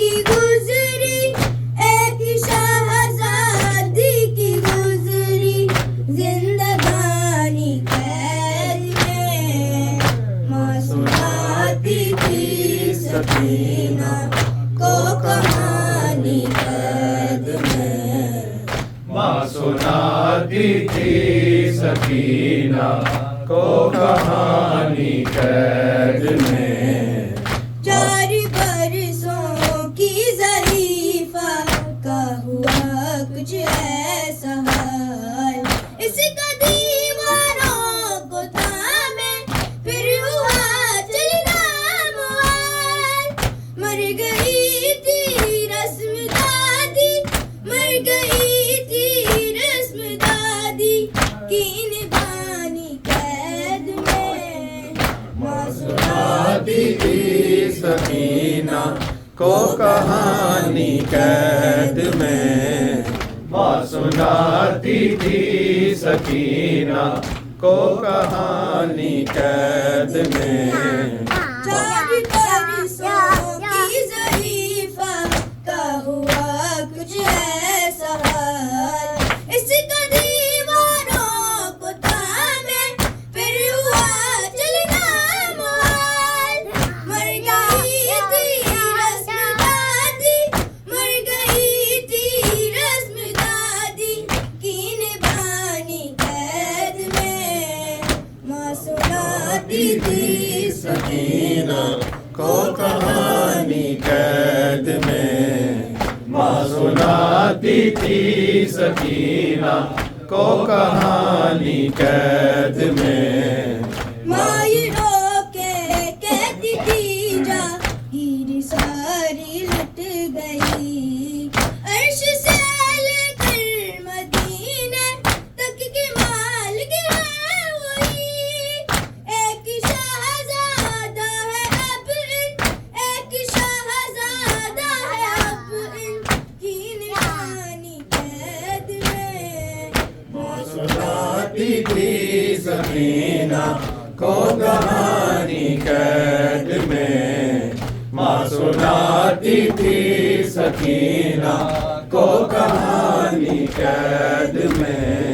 کی گزری ایک شہزادی کی گزری زندگانی قید میں ماں سناتی تھی سکینہ کو کہانی قید میں ماں سناتی تھی سکینہ کو کہانی قید میں 4 برسوں کی ظریفہ کا ہوا کچھ ایسا حال اس کا دیواروں کو تھامے پھر ہوا چلنا محال مر گئی تھی رسم دادی مر گئی تھی رسم دادی کی نبھانی قید میں ماں سناتی تھی سکینہ کو کہانی قید میں ماں سناتی تھی سکینہ کو کہانی قید میں 4 برسوں کی ظریفہ کا ہوا کچھ ایسا حال اس کا دیواروں کو تھامے پھر ہوا چلنا محال مر گئی تھی رسم دادی مر گئی تھی رسم دادی کی نبھانی قید میں ماں سناتی تھی سکینہ کو کہانی قید میں ماں سناتی تھی سکینہ کو کہانی قید میں ماں یہ رو کے کہتی تھی جا گیری ساری لٹ گئی عرش سے لے کر مدینے تک کے مالک ہے وہی ایک شہزادہ ہے اب ایک شہزادہ ہے اب ان کی نشانی قید میں ماں سناتی تھی سکینہ کو کہانی قید میں ماں سناتی تھی سکینہ کو کہانی قید میں